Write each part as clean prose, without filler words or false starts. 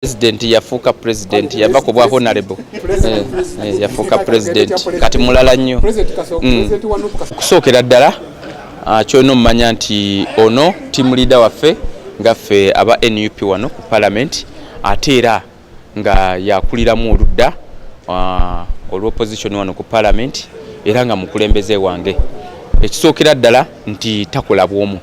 President yafuuka president yava ku bwa honorable yafuuka president kati mulala nnyo kusookera ddala kyolina omumanya nti ono team leader waffe ngaffe aba NUP wano ku parliament ate era nga yakuliramu oludda olw'opposition wano ku parliament era nga mukulembeze wange ekisookera ddala nti takola bwomu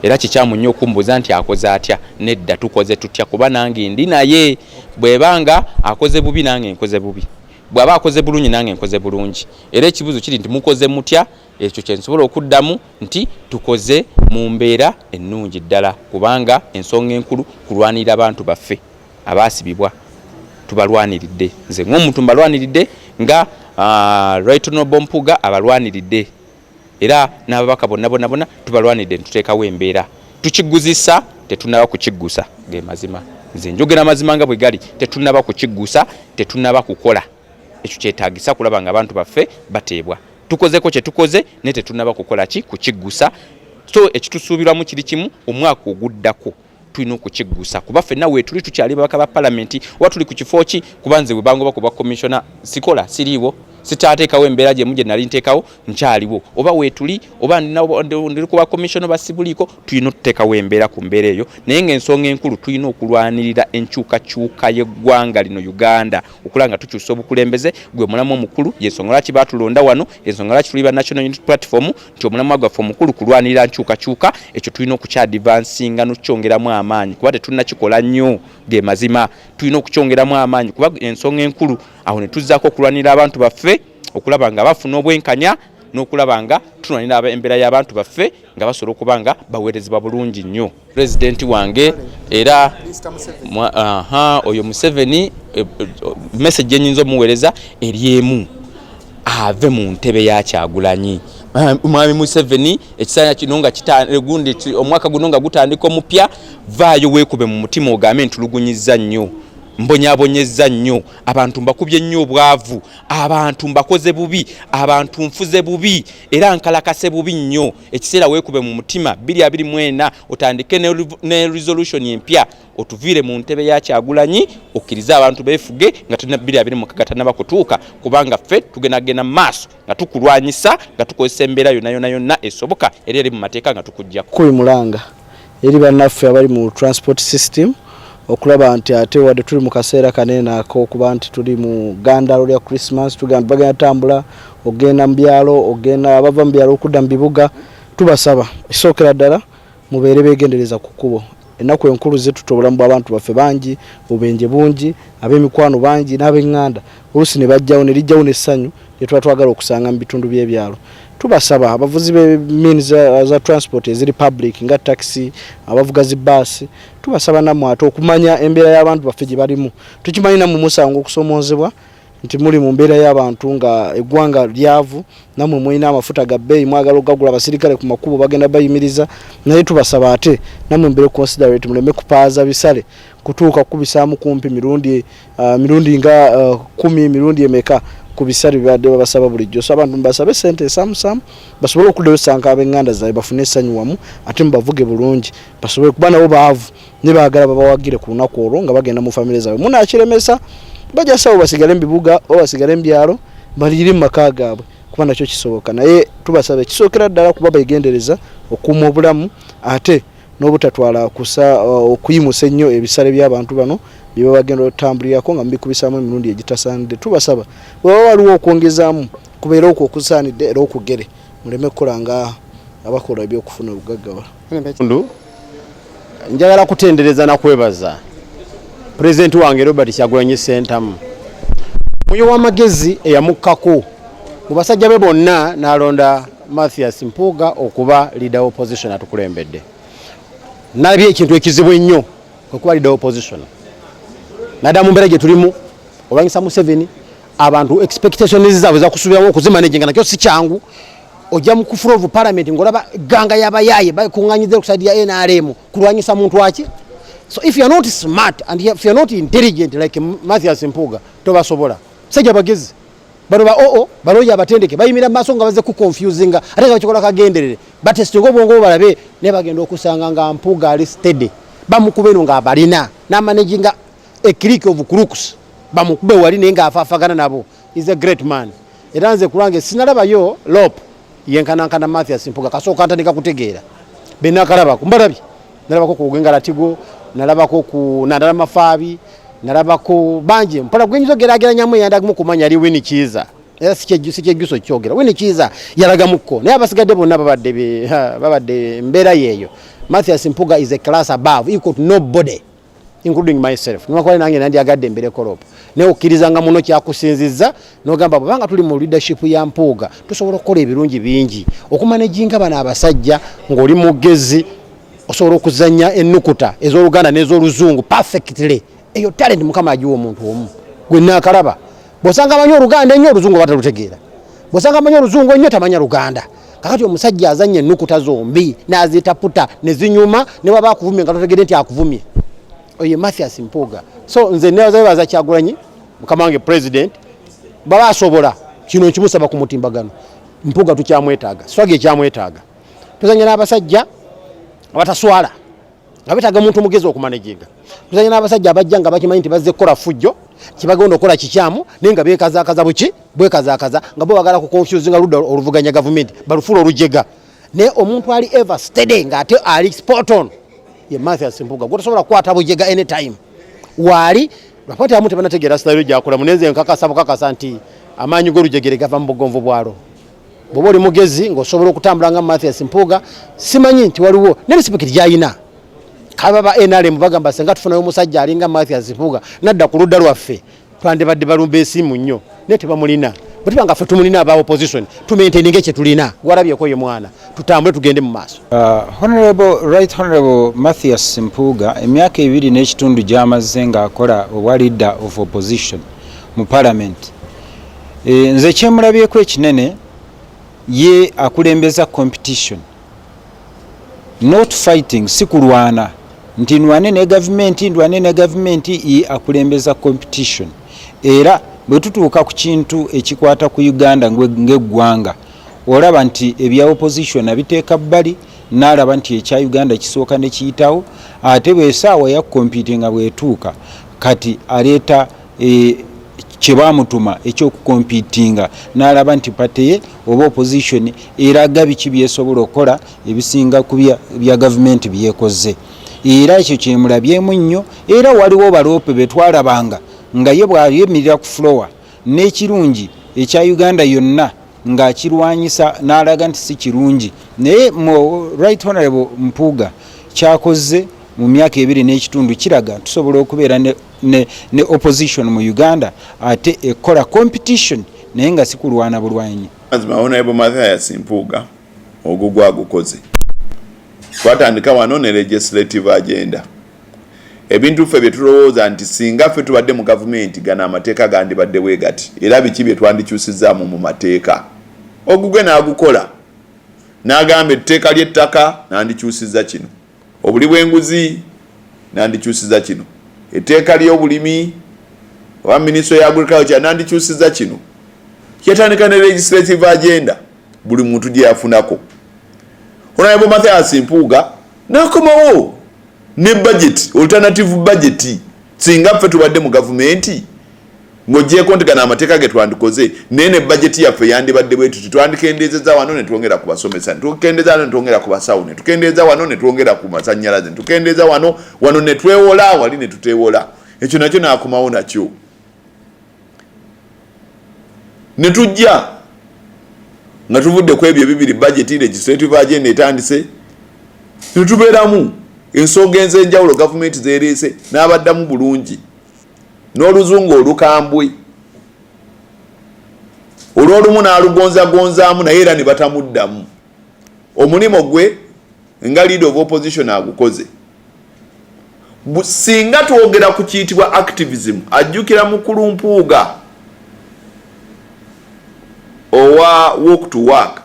era kikyamu nnyo okumbuuza nti akoze atya nedda tukoze tutya kuba nange ndi naye bwebanga akoze bubi nange nkoze bubi bwaba akoze bulungi nange nkoze bulungi era ekibuzo kiri nti mukoze mutya ekyo kye nsobola okuddamu nti tukoze mu mbeera ennungi ddala kubanga ensonga enkulu kulwanirira abantu baffe abaasibibwa tubalwaniridde nze ng'omuntu mbalwaniridde nga Right Honorable Mpuuga abalwaniridde era n'ababaka bonna tubalwanidde tuteekawo embeera tukiguzisa tetunaba kukiggusa ge mazima nze njogera amazima nga bwe gali tetunaba kukiggusa tetunaba kukola ekyo kyetaagisa kulaba nga abantu baffe bateebwa tukozeko kye tukoze ne tetunaba kukola ki kukiggusa so ekitusuubirwamu kiri kimu omwaka oguddako tulina okukiggusa kuba ffenna weetuli tukyali babaka ba palamenti oba tuli ku kifo ki kuba nze webangoba kuba commissioner sikola siriiwo sitaateekawo embeera gye muje nali nteekawo nkyaliwo oba weetuli oba ndiri kuba commissioner basibuliiko tulina okuteekawo embeera ku mbeera eyo naye ng'ensonga enkulu tulina okulwanirira enkyukakyuka y'eggwanga lino Uganda okulaba nga tukyusa obukulembeze gwe mulamu omukulu yensonga lwaki baatulonda wano ensonga lwaki tuli ba National Unity Platform nti omulamu gwaffe omukulu kulwanirira nkyukakyuka ekyo tulina okukyadivansinga n'okukyongeramu amaanyi kuba tetunnakikola nnyo ge mazima tulina okukyongeramu amaanyi kuba ensonga enkulu awo ne tuzzaako okulwanirira abantu baffe okulaba nga bafuna obwenkanya n'okulaba nga tulwanirira embeera y'abantu baffe nga basobola okuba nga baweerezebwa bulungi nnyo pulezidenti wange era oyo Museveni message enyinza omuweereza eryemu ave mu ntebe ya Kyagulanyi Mwami Museveni ekisanya kino nga gundi omwaka guno nga gutandika omupya vaayo weekube mu mutima ogambe ntulugunyizza nnyo mbonyabonyezza nnyo abantu mbakubye nnyo obwavu abantu mbakoze bubi abantu nfuze bubi era nkalakase bubi nnyo ekiseera weekube mu mutima 2024 otandike ne resolution empya otuviire mu ntebe ya Kyagulanyi okkiriza abantu beefuge nga tulina 2026 tanaba kutuuka kubanga ffe tugendagenda maaso nga tukulwanyisa nga tukozesa embeera yonna esoboka era eri mu mateeka nga tukujjako kuyimulanga eri bannaffe abali mu transport system okulaba nti ate wadde tuli mu kaseera kanene ako kuba nti tuli mu gandalo lya Christmas tugamba bagenda tambula ogenda mu byalo ogenda abava mu byalo okudda mu bibuga tubasaba isookera ddala mubeere beegendereza ku kkubo ennaku enkulu zetu tobulamu bw'abantu baffe bangi obubenje bungi ab'emikwano bangi n'ab'eŋŋanda oluusi ne bajjawo ne lijjawo n'essanyu lye tuba twagala okusanga mu bitundu by'ebyalo tubasaba abavuzi means za transport eziri public nga taxi abavuga zi bus tubasaba namwe ate okumanya embeera y'abantu baffe gye balimu tukimanyi namwe musango okusomoozebwa nti muli mu mbeera y'abantu nga eggwanga lyavu namwe mulina amafuta ga bbeeyi mwagala okugagula abasirikale ku makubo bagenda bayimiriza naye tubasaba ate namwe mbere considerate muleme kupaaza bisale kutuuka kubisaamu kumpi mirundi nga 10 mirundi emeka ku bisale bibadde babasaba bulijjo so abantu mbasabe sente samu basobole okuddayo sanka ab'eŋŋanda zaabwe bafune essanyu wamu ate mubavuge bulungi basobole kuba nabo baavu ne baagala babawagire ku lunaku olwo nga bagenda mu famire zaabwe munaakiremesa bajja sawo basigale mu bibuga oba basigale mu byalo balire mu maka gaabwe kuba nakyo kisoboka naye tubasaba ekisookera ddala kuba beegendereza okuuma obulamu ate n'obutatwala kusa okuyimusa ennyo ebisale by'abantu bano bye bagenda otambulirako nga mbikubisaamu emirundi egitasaanidde tubasaba bwaba waliwo okwongezaamu kubeera okwo okusaanidde era okugere muleme kukola nga abakola ebyokufuna obugaggawa njagala kutendereza nakwebaza Pulezidenti wange Robert Kyagulanyi Ssentamu muyo w'amagezi eyamukkako mu basajja be bonna n'alonda Mathias Mpuuga okuba leader opposition atukulembedde nalabye ekintu ekizibu ennyo okuba leader opposition naddala mu mbeera gye tulimu olwanyisa Museveni abantu expectations zaabwe zakusuubiramu okuzimanaginga nakyo si kyangu ojja mu kufula of parliament ng'olaba ganga y'abayaaye bakuŋŋaanyiza ku side ya NRM kulwanyisa muntu aki. So if you are not smart and if you are not intelligent like Mathias Mpuuga tobasobola sajja bagezi baloya abatendeke bayimira maaso nga baze ku confusinga ate nga bakikola kagenderere batestinga obwongo balabe ne bagenda okusanga nga Mpuuga ali steady bamukubeno nga abalina na managing a clique of crooks bamukube wali nenga afafagana nabo. Is a great man. Eranze kulange sinalaba yo lop yenkanankana Mathias Mpuuga kasooka ntandika kutegeera benakalaba kumbalabi nalabako ku Gengala Tigo nalabako ku Nandala Mafaabi nalabako banje mpala gwenyizo gerageranyamu yandaga kumanya ali Wini Kiiza era sike juso kyogera Wini Kiiza yalaga mukko naye abasigadde bonna babadde mbeera yeeyo. Mathias Mpuuga is a class above, equal to nobody including myself. Nwakwale nange nandi agadde mbere koropo ne okkirizanga muno kyakusinzizza n'ogamba babanga tuli mu leadership ya Mpuuga tusobola okukola ebirungi bingi okumanaginga bana abasajja ng'oli mugezi osobola okuzanya ennukuta ez'Oluganda n'ez'Oluzungu perfectly. Eyo talent Mukama agiwa omuntu omu gwe naakalaba. Bw'osanga amanyi Oluganda ennyo Oluzungu batalutegeera, bw'osanga amanyi Oluzungu ennyo tamanya Luganda. Kakati omusajja azanya ennukuta zombi n'azitaputa ne zinyuma ne baba akuvumye nga totegedde nti akuvumye. Oye Mathias Mpuuga. So nze nebaza Kyagulanyi Mukama wange president baba asobola kino kimusaba ku mutimbagano Mpuuga tukyamwetaaga, swage kyamwetaaga. Tuzanya n'abasajja abataswala nga betaaga muntu mugezi okumanaginga. Tuzanya n'abasajja abajja nga bakimanyi nti bazze kukola fujjo kibagenda okukola kikyamu naye nga beekazaakaza buki bwekazaakaza nga bo bagala ku confuse nga ludda oluvuganya government balufula olujega naye omuntu ali ever steady nga ate ali spot on ye Mathias Mpuuga gotosobola kukwata bujega anytime wali lwapati amuntu banategeera sitayiro gyakola muneze nkakasa bukakasa nti amaanyi g'olujegere gava mu bugonvu bwalo. Bw'oba oli mugezi ng'osobola okutambula nga Mathias Mpuuga simanyi nti waliwo ne respect gy'ayina. Kababa NRM bagamba senga tufunayo omusajja alinga Mathias Mpuuga nadda ku ludda lwaffe twandibadde balumba esimu nnyo naye tebamulina. Bwe tubanga ffe tumulina aba opposition tumaintaininge kye tulina gwalabyeko ye mwana tutambule tugende mu maaso. Right Honorable Mathias Mpuuga emyaka 2 n'ekitundu gy'amazze ng'akola obwa leader of opposition mu parliament. Nze kyemulabyeko ekinene ye akulembeza competition, not fighting, si kulwana nti ndwane ne government ye akulembeza competition. Era bwe tutuuka ku kintu ekikwata ku Uganda ng'eggwanga olaba nti ebya opposition abiteeka bbali n'alaba nti ekya Uganda kisooka ne kiyitawo ate bw'essaawa ya competing bwetuuka kati aleeta kye baamutuma ekyokukompitinga n'alaba nti pateye oba opposition eraga biki byesobola okukola ebisinga ku bya gavumenti byekoze. Era ekyo kyemulabyemu nnyo era waliwo baloope betwalabanga nga ye bwayemirira ku floor n'ekirungi ekya Uganda yonna ng'akirwanyisa n'alaga nti si kirungi. Naye mu Right Honorable Mpuuga kyakoze mu myaka 2 n'ekitundu kiraga tusobola okubeera ne opposition mu Uganda ate ekola competition naye nga si kulwana bulwanyi. Azima Honorable Mathias Mpuuga ogugwa gukoze twatandika wano ne legislative agenda ebintu ffe byetulowooza nti singa ffe tubadde mu gavumenti gana amateeka gandibadde weegati era biki bye twandikyusizaamu mu mateeka ogugwe n'agukola n'agamba etteeka ly'ettaka nandikyusiza kino, obuli bw'enguzi nandikyusiza kino, etteeka ly'obulimi oba minisitule ya agriculture nandikyusiza kino. Yatandika ne legislative agenda buli muntu gye yafunako. Honorable Mathias Mpuuga n'akomawo ne budget, alternative budget. Singa ffe tubadde mu gavumenti ng'oggyeko nti gano amateeka ge twandikoze naye ne budget yaffe yandibadde bwetu twandikendeezezza wano ne twongera ku basomesa, ne tukendeeza wano ne twongera ku basawo, ne tukendeeza wano ne twongera ku masannyalaze, ne tukendeeza wano ne twewola wali ne tuteewola. Ekyo nakyo n'akomawo nakyo. Ne tujja nga tuvudde ku ebyo bibiri budget legislative agenda etandise ne tubeeramu ensonga ez'enjawulo gavumenti zeereese n'abaddamu bulungi n'oluzungu olukambwe olw'olumu n'alugonzagonzaamu naye era ne batamuddamu. Omulimu gwe nga leader of opposition agukoze. Singa twogera ku kiyitibwa activism ajjukira mukulu Mpuuga owa walk to work.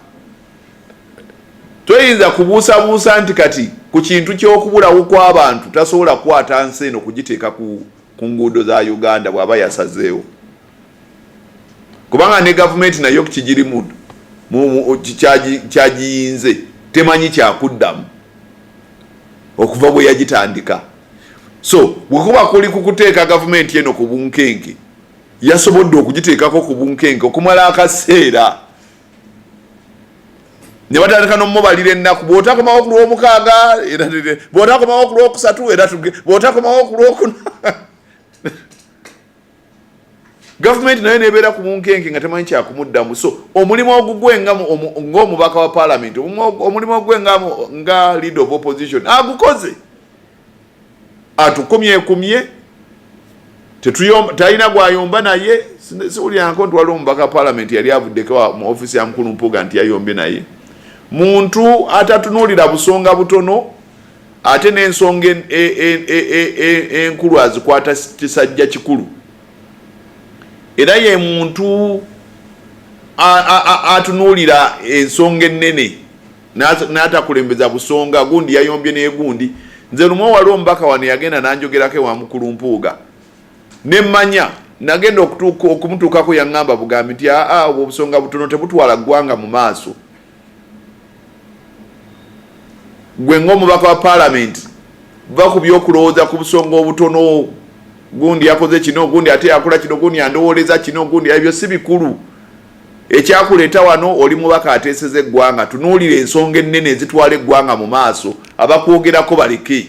Toyinza kubuusabuusa nti kati ku kintu ky'okubulawo kw'abantu tasobola kukwata nsi eno kugiteeka ku nguudo za Uganda bw'aba yasazeewo. Kubanga ne gavumenti nayo kigirimu kyagiyinze temanyi kyakuddamu okuva bwe yagitandika. So bwekuba kuli kukuteeka gavumenti eno ku bunkenke yasobodde okugiteekako ku bunkenke okumala akaseera ne batandika n'omubalira ennaku bw'otakomawo ku lw'omukaaga bw'otakomawo ku lwokusatu era bw'otakomawo ku lwokuna gavumenti nayo nebeera ku bunkenke nga temanyi kyakumuddamu. So omulimu ogugwe ng'omubaka wa paalamenti omulimu ogugwe nga leader of opposition agukoze atukumyekumye tayina gwayomba naye siwulyanko nti waliwo omubaka wa paalamenti yali avuddeko mu ofisi ya mukulu Mpuuga nti yayombye naye muntu atatunuulira busonga butono ate n'ensonga enkulu azikwata kisajja kikulu era ye muntu atunuulira ensonga ennene n'atakulembeza busonga gundi yayombye naye gundi. Nze lumu waliwo omubaka wano yagenda nanjogerako wa mukulu Mpuuga nemmanya nagenda okumutuukako yaŋŋamba bugambi nti obwo obusonga butono tebutwala ggwanga mu maaso. Gwe ng'omubaka wa paalamenti bakubye okulowooza ku busonga obutono gundi yakoze kino gundi ate yakola kino gundi yandowooleza kino gundi ebyo si bikulu. Ekyakuleeta wano oli mubaka ateeseza eggwanga tunuulire ensonga ennene ezitwala eggwanga mu maaso abakwogerako baleke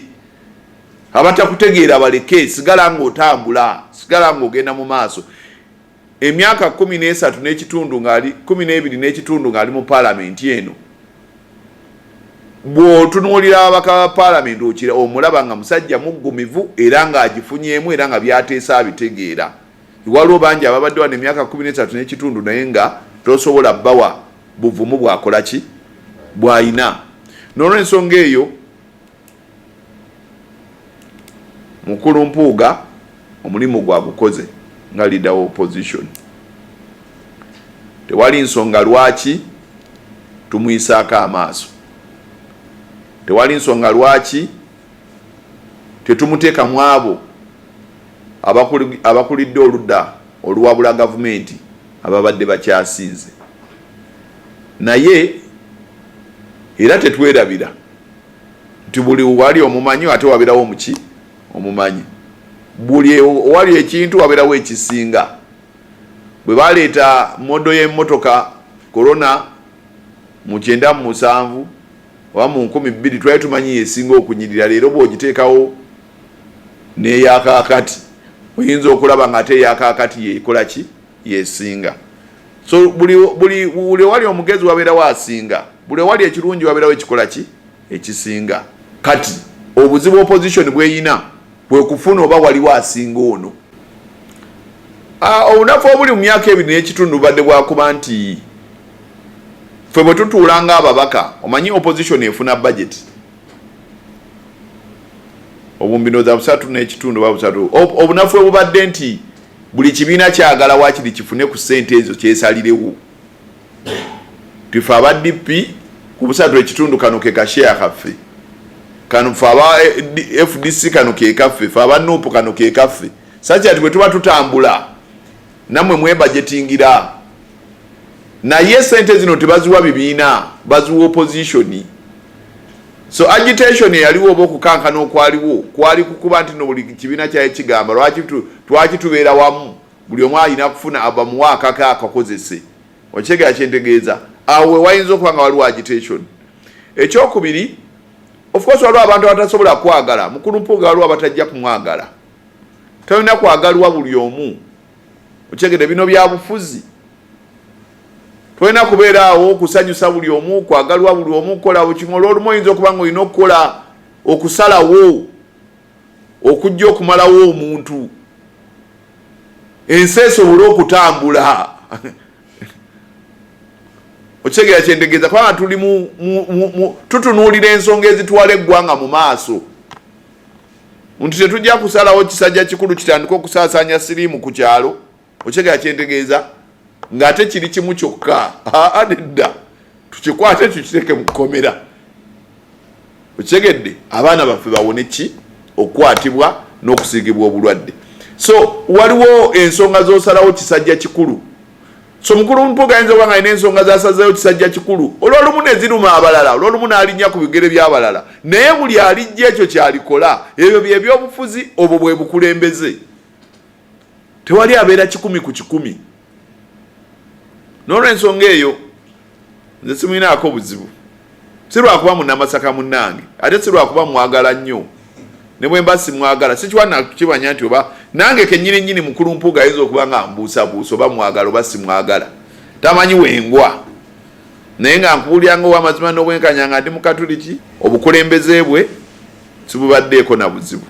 abatakutegeera baleke sigala ng'otambula sigala ng'ogenda mu maaso. Emyaka 13 n'ekitundu ng'ali 12 n'ekitundu ng'ali mu paalamenti eno bw'otunuulira ababaka ba paalamenti omulaba nga musajja muggumivu era ng'agifunyeemu era nga byateesa abitegeera. Waliwo bangi ababadde wano emyaka 13 n'ekitundu naye nga tosobola bbawa buvumu bwakola ki bwayina. N'olw'ensonga eyo mukulu Mpuuga omulimu gwagukoze nga leader wa opposition. Tewali nsonga lwaki tumuyisaako amaaso, tewali nsonga lwaki tetumuteeka mu abo abakulidde oludda oluwabula gavumenti ababadde bakyasinze. Naye era tetwerabira nti buli wali omumanyi ate wabirawo muki omumanyi, buli wali ekintu wabirawo ekisinga. Bwe baleeta modo y'emmotoka korona mu 97 oba mu 2000 twali tumanyi yesinga okunyirira. Leero bw'ogiteekawo n'eyakaakati oyinza okulaba nga ate eyakaakati yeekola ki yesinga. So buli wali omugezi wabeerawo asinga, buli wali ekirungi wabeerawo ekikola ki ekisinga. Kati obuzibu opposition bweyina bwe kufuna oba waliwo asinga ono. Obunafu obuli mu myaka 2 n'ekitundu badde bwakuba nti ffe bwe tutuulanga ababaka omanyi opposition efuna budget obumbinoza 3 n'ekitundu ba 3. Obunafu obubadde nti buli kibiina kyagala wakiri kifune ku ssente ezo kyesalirewo. Tufe aba DP ku 3 ekitundu kano ke kashare kaffe, kano fe aba FDC kano ke kaffe, fe aba NUP kano ke kaffe. Sachi ati bwe tuba tutambula namwe mwebudgetingira naye ssente zino tebaziwa bibiina baziwa opposition. So agitation yaliwo oba okukankana okwaliwo kwali kukuba nti no buli kibiina kyaye kigamba lwaki tubeera wamu buli omu alina kufuna abamuwa akaka akakozese. Okyegera kyentegeeza awe wayinza okuba nga waliwo agitation. Ekyokubiri, of course waliwo abantu abatasobola kwagala. Mukulu Mpuuga waliwo abatajja kumwagala, talina kwagalwa buli omu. Okyegera bino bya bufuzi twena kubeera awo kusanyusa buli omu, kwagalwa buli omu, kola bukimolo. Olumu oyinza okuba nga olina okukola okusalawo okujja okumalawo omuntu ensi esobole okutambula. Okyegera kyentegeeza kubanga tuli tutunuulira ensonga ezitwala eggwanga mu maaso. Nti tetujja kusalawo kisajja kikulu kitandika okusaasaanya siriimu ku kyalo. Okyegera kyentegeeza ng'ate kiri kimu kyokka. Nedda tukikwate tukiteeke mu kkomera. Okyegedde abaana baffe bawone ki okukwatibwa n'okusiigibwa obulwadde. So waliwo ensonga z'osalawo kisajja kikulu so mukulu Mpuuga ayinza okuba nga alina ensonga zasazeeyo kisajja kikulu olwolumu ne ziruma abalala olwolumu n'alinnya ku bigere by'abalala naye buli alijja ekyo kyalikola ebyo byebyobufuzi obwo bwe bukulembeze tewali abeera 100 ku 100 n'olwensonga eyo nze simuyinaako buzibu si lwakuba munnamasaka munnange ate si lwakuba mwagala nnyo ne bwe mba simwagala sikiwana kibanya nti oba nange kennyini mukulu Mpuuga ayinza okuba nga mbuusabuusa oba mwagala oba simwagala tamanyi wengwa naye nga nkubulyanga ow'amazima n'obwenkanya nga ndi mu Katuliki obukulembeze bwe sibubaddeeko na buzibu.